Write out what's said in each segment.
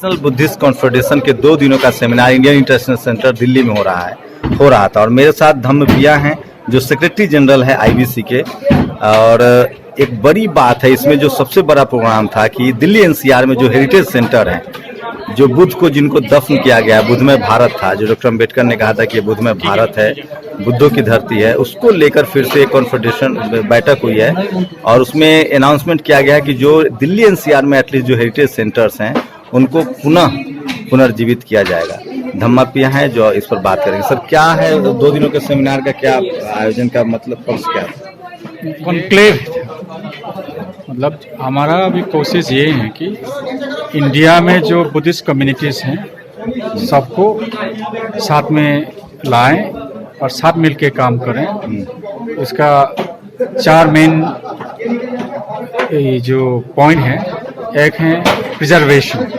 International Buddhist confederation के 2 दिनों का seminar Indian international centre Delhi में हो रहा था और मेरे साथ धम्मप्रिया हैं जो सेक्रेटरी जनरल है आईबीसी के। और एक बड़ी बात है इसमें, जो सबसे बड़ा प्रोग्राम था कि दिल्ली एनसीआर में जो हेरिटेज सेंटर है, जो बुद्ध को जिनको दफन किया गया, बुद्धमय भारत था, जो डॉक्टर अम्बेडकर ने कहा था कि ये बुद्धमय भारत है, बुद्धों की धरती है, उसको लेकर फिर से एक कॉन्फेडरेशन बैठक हुई है और उसमें अनाउंसमेंट किया गया है कि जो दिल्ली एनसीआर में एटलीस्ट जो हेरिटेज सेंटर्स हैं उनको पुनर्जीवित किया जाएगा। धम्मप्रिया हैं जो इस पर बात करेंगे। सर, क्या है 2 दिनों के सेमिनार का, क्या आयोजन का मतलब पर्स क्या है? कॉन्क्लेव, मतलब हमारा भी कोशिश ये है कि इंडिया में जो बुद्धिस्ट कम्युनिटीज़ हैं सबको साथ में लाएं और साथ मिलके काम करें। इसका 4 मेन जो पॉइंट है, एक है प्रिजर्वेशन,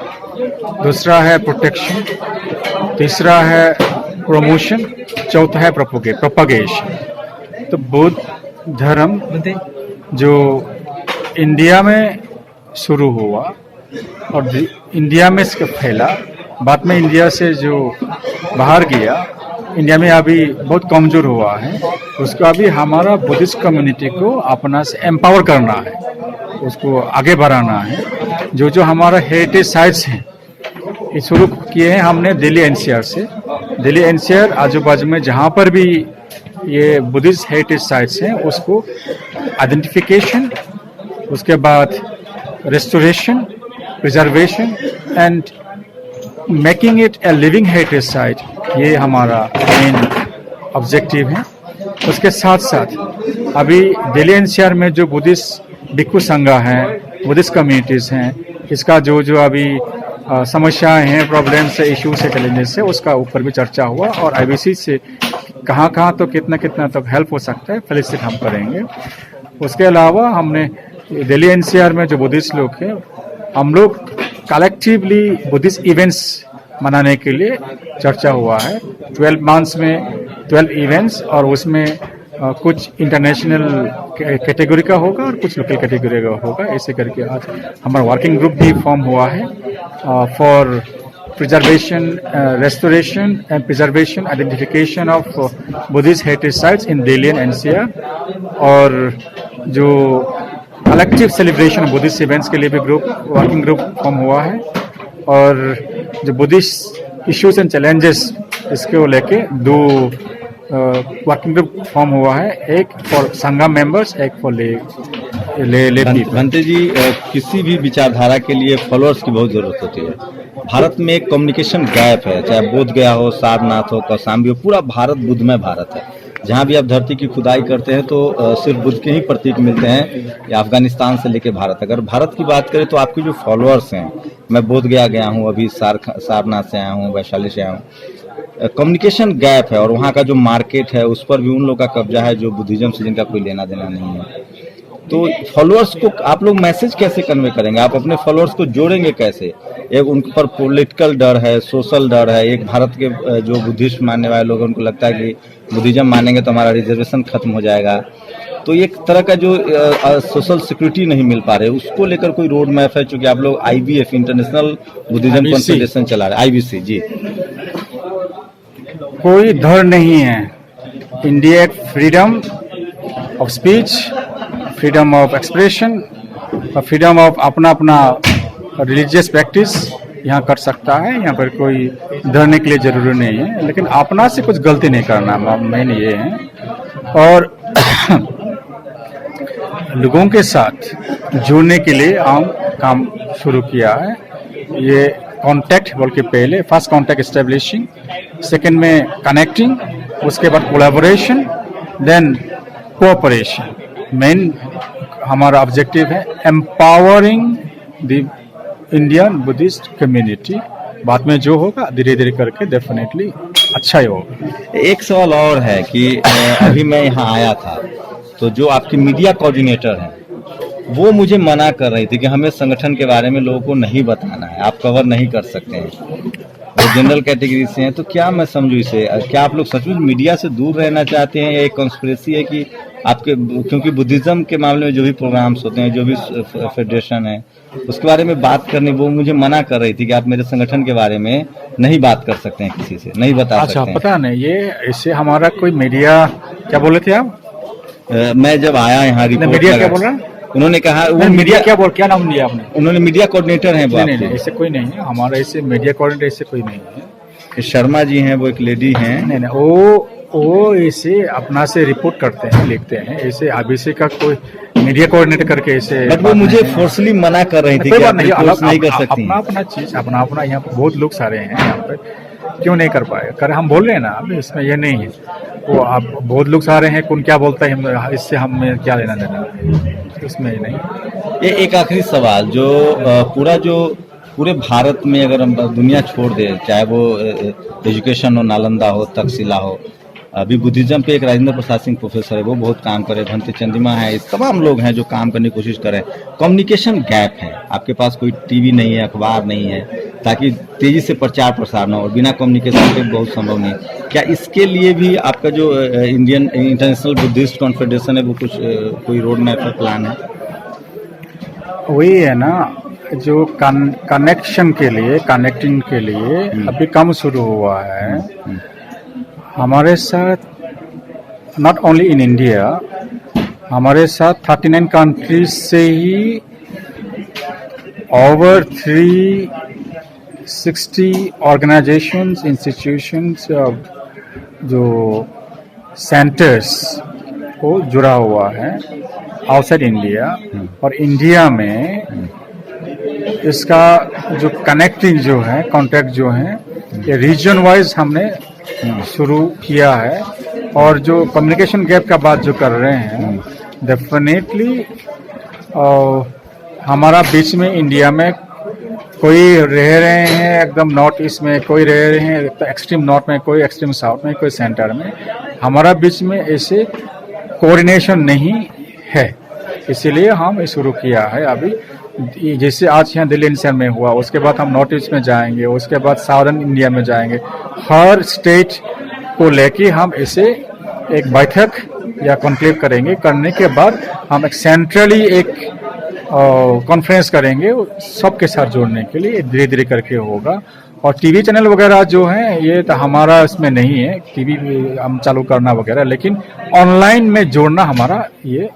दूसरा है प्रोटेक्शन, तीसरा है प्रमोशन, चौथा है प्रोपगेशन। तो बुद्ध धर्म जो इंडिया में शुरू हुआ और इंडिया में इसका फैला, बाद में इंडिया से जो बाहर गया, इंडिया में अभी बहुत कमज़ोर हुआ है, उसको अभी हमारा बुद्धिस्ट कम्युनिटी को अपना से एम्पावर करना है, उसको आगे बढ़ाना है। जो हमारा हेरिटेज साइट्स हैं ये शुरू किए हैं हमने दिल्ली एनसीआर से। दिल्ली एनसीआर आजू बाजू में जहाँ पर भी ये बुद्धिस्ट हेरिटेज साइट्स हैं उसको आइडेंटिफिकेशन, उसके बाद restoration, preservation and making it a living heritage site, ये हमारा मेन ऑब्जेक्टिव है। उसके साथ साथ अभी दिल्ली एनसीआर में जो बुद्धिस्ट भिक्षु संघा हैं, बुद्धिस्ट कम्युनिटीज़ हैं, इसका जो अभी समस्याएं हैं, प्रॉब्लम्स से, इश्यूज से, चैलेंजेस से, उसका ऊपर भी चर्चा हुआ और आईबीसी से कहाँ तो कितना तक हेल्प हो सकता है फैसिलिटेट हम करेंगे। उसके अलावा हमने दिल्ली एनसीआर में जो बुद्धिस्ट लोग हैं, हम लोग कलेक्टिवली बुद्धिस्ट इवेंट्स मनाने के लिए चर्चा हुआ है। 12 मंथ्स में 12 इवेंट्स और उसमें कुछ इंटरनेशनल कैटेगरी का होगा और कुछ लोकल कैटेगरी का होगा। ऐसे करके आज हमारा वर्किंग ग्रुप भी फॉर्म हुआ है for preservation, restoration and preservation, identification of Buddhist heritage sites in Delhi and NCR, और जो कलेक्टिव सेलिब्रेशन बुद्धिस्ट इवेंट्स के लिए भी वर्किंग ग्रुप फॉर्म हुआ है। और जो बुद्धिस्ट इश्यूज एंड चैलेंजेस इसको लेके 2 वर्किंग ग्रुप फॉर्म हुआ है, एक फॉर संगम मेंबर्स, एक फॉर ले भंते जी, किसी भी विचारधारा के लिए फॉलोअर्स की बहुत जरूरत होती है। भारत में एक कम्युनिकेशन गैप है, चाहे बोध गया हो, सारनाथ हो, कौशाम्बी हो, पूरा भारत बुद्धमय भारत है। जहाँ भी आप धरती की खुदाई करते हैं तो सिर्फ बुद्ध के ही प्रतीक मिलते हैं, या अफगानिस्तान से लेकर भारत। अगर भारत की बात करें तो आपके जो फॉलोअर्स हैं, मैं बोध गया हूँ, अभी सारनाथ से आया हूँ, वैशाली से आया हूँ, कम्युनिकेशन गैप है और वहाँ का जो मार्केट है उस पर भी उन लोगों का कब्जा है जो बुद्धिज्म से जिनका कोई लेना देना नहीं है। तो फॉलोअर्स को आप लोग मैसेज कैसे कन्वे करेंगे? आप अपने फॉलोअर्स को जोड़ेंगे कैसे? एक उन पर पॉलिटिकल डर है, सोशल डर है। एक भारत के जो बुद्धिस्ट मानने वाले लोग, उनको लगता है कि बुद्धिज्म मानेंगे तो हमारा रिजर्वेशन खत्म हो जाएगा। तो एक तरह का जो सोशल सिक्योरिटी नहीं मिल पा रहे, उसको लेकर कोई रोड मैप है? चूंकि आप लोग IBF इंटरनेशनल बुद्धिज्म कॉन्फेडरेशन चला रहे, IBC जी, कोई डर नहीं है। India freedom of speech, freedom of expression और फ्रीडम ऑफ अपना रिलीजियस प्रैक्टिस यहाँ कर सकता है। यहाँ पर कोई डरने के लिए जरूरी नहीं है, लेकिन अपना से कुछ गलती नहीं करना, मेन ये है। और लोगों के साथ जुड़ने के लिए हम काम शुरू किया है। ये कांटेक्ट बोल के पहले फर्स्ट कांटेक्ट एस्टेब्लिशिंग, सेकंड में कनेक्टिंग, उसके बाद कोलैबोरेशन, देन कोऑपरेशन। मेन हमारा ऑब्जेक्टिव है empowering the Indian Buddhist community. बाद में जो होगा धीरे धीरे करके डेफिनेटली अच्छा ही होगा। एक सवाल और है कि अभी मैं यहाँ आया था तो जो आपकी मीडिया कोऑर्डिनेटर हैं वो मुझे मना कर रही थी कि हमें संगठन के बारे में लोगों को नहीं बताना है, आप कवर नहीं कर सकते हैं, वो जनरल कैटेगरी से हैं। तो क्या मैं समझूं इसे, क्या आप लोग सचमुच मीडिया से दूर रहना चाहते हैं या एक कॉन्स्पिरेसी है कि आपके, क्योंकि बुद्धिज्म के मामले में जो भी प्रोग्राम्स होते हैं, जो भी फेडरेशन है, उसके बारे में बात करने वो मुझे मना कर रही थी कि आप मेरे संगठन के बारे में नहीं बात कर सकते हैं, किसी से नहीं बता अच्छा, सकते हैं। पता नहीं ये इससे हमारा कोई मीडिया, क्या बोले थे आप? मैं जब आया यहाँ रिपोर्ट मीडिया क्या लगा, बोल रहा है? उन्होंने कहा वो मीडिया क्या नाम दिया आपने? उन्होंने मीडिया कोऑर्डिनेटर हैं वो नहीं नहीं आपके। नहीं, ऐसे कोई नहीं है हमारा, ऐसे मीडिया कोऑर्डिनेटर ऐसे कोई नहीं है। शर्मा जी हैं, वो एक लेडी हैं। नहीं नहीं, वो ऐसे अपना से रिपोर्ट करते हैं, लिखते हैं, ऐसे आईबीसी का कोई मीडिया कोऑर्डिनेटर करके ऐसे। बट वो मुझे फोर्सली मना कर रही थी कि आप रिपोर्ट्स नहीं कर सकती। अपना चीज अपना यहाँ पे बहुत लोग सारे हैं यहाँ पे, क्यों नहीं कर पाए? कर हम बोल रहे हैं ना, अब इसमें ये नहीं है, वो आप बहुत लोग सारे हैं, कौन क्या बोलता है इससे हमें क्या लेना देना, इसमें नहीं। ये एक आखिरी सवाल, जो पूरे भारत में अगर हम दुनिया छोड़ दे, चाहे वो एजुकेशन हो, नालंदा हो, तक्षशिला हो, अभी बुद्धिज्म पे एक राजेंद्र प्रसाद सिंह प्रोफेसर है, वो बहुत काम करे, भंते चंद्रिमा है, इस तमाम लोग हैं जो काम करने की कोशिश कर रहे हैं। कम्युनिकेशन गैप है, आपके पास कोई टीवी नहीं है, अखबार नहीं है, ताकि तेजी से प्रचार प्रसार न हो, और बिना कम्युनिकेशन के बहुत संभव नहीं। क्या इसके लिए भी आपका जो इंडियन इंटरनेशनल बुद्धिस्ट कॉन्फेडरेशन है, वो कुछ कोई रोड मैप का प्लान है? वही है ना, जो कनेक्शन के लिए, कनेक्टिंग के लिए अभी काम शुरू हुआ है हमारे साथ, नॉट ओनली इन इंडिया, हमारे साथ 39 कंट्रीज से ही ओवर 360 ऑर्गेनाइजेशंस, इंस्टीट्यूशंस, जो सेंटर्स को जुड़ा हुआ है आउटसाइड इंडिया। और इंडिया में इसका जो कनेक्टिंग जो है, कॉन्टैक्ट जो है, ये रीजन वाइज हमने शुरू किया है। और जो कम्युनिकेशन गैप का बात जो कर रहे हैं, डेफिनेटली हमारा बीच में इंडिया में कोई रह रहे हैं एकदम नॉर्थ ईस्ट में, कोई रह रहे हैं एक्सट्रीम नॉर्थ में, कोई एक्सट्रीम साउथ में, कोई सेंटर में, हमारा बीच में ऐसे कोऑर्डिनेशन नहीं है। इसीलिए हम शुरू किया है अभी, जैसे आज यहाँ दिल्ली एनसीआर में हुआ, उसके बाद हम नॉर्थ ईस्ट में जाएंगे, उसके बाद साउदर्न इंडिया में जाएंगे। हर स्टेट को लेके हम इसे एक बैठक या कॉन्क्लेव करेंगे, करने के बाद हम एक सेंट्रली एक कॉन्फ्रेंस करेंगे सबके साथ जोड़ने के लिए, धीरे धीरे करके होगा। और टीवी चैनल वगैरह जो हैं, ये तो हमारा इसमें नहीं है, टीवी हम चालू करना वगैरह, लेकिन ऑनलाइन में जोड़ना हमारा ये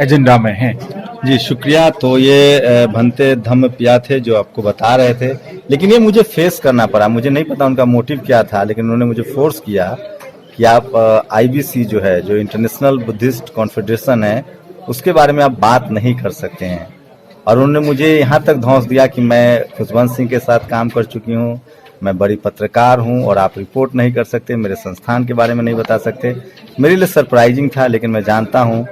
एजेंडा में है। जी शुक्रिया। तो ये भंते धम्म पिया थे जो आपको बता रहे थे, लेकिन ये मुझे फेस करना पड़ा, मुझे नहीं पता उनका मोटिव क्या था, लेकिन उन्होंने मुझे फोर्स किया कि आप आईबीसी जो है, जो इंटरनेशनल बुद्धिस्ट कॉन्फेडरेशन है, उसके बारे में आप बात नहीं कर सकते हैं। और उन्होंने मुझे यहाँ तक धौंस दिया कि मैं खुशवंत सिंह के साथ काम कर चुकी हूँ, मैं बड़ी पत्रकार हूँ, और आप रिपोर्ट नहीं कर सकते, मेरे संस्थान के बारे में नहीं बता सकते। मेरे लिए सरप्राइजिंग था, लेकिन मैं जानता हूँ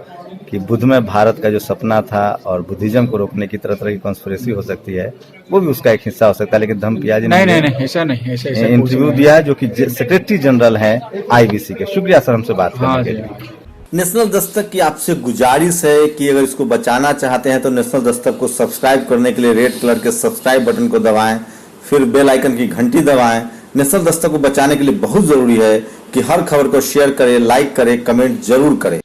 कि बुद्धमय भारत का जो सपना था और बुद्धिज्म को रोकने की तरह तरह की कॉन्स्पिरेसी हो सकती है, वो भी उसका एक हिस्सा हो सकता है। लेकिन धम्म पिया जी ने ऐसा नहीं, ऐसा इंटरव्यू दिया, जो कि सेक्रेटरी जनरल है आईबीसी के। शुक्रिया सर हमसे बात करने के लिए। नेशनल दस्तक की आपसे गुजारिश है कि अगर इसको बचाना चाहते हैं तो नेशनल दस्तक को सब्सक्राइब करने के लिए रेड कलर के सब्सक्राइब बटन को दबाएं, फिर बेल आइकन की घंटी दबाएं। नेशनल दस्तक को बचाने के लिए बहुत जरूरी है कि हर खबर को शेयर करें, लाइक करें, कमेंट जरूर करें।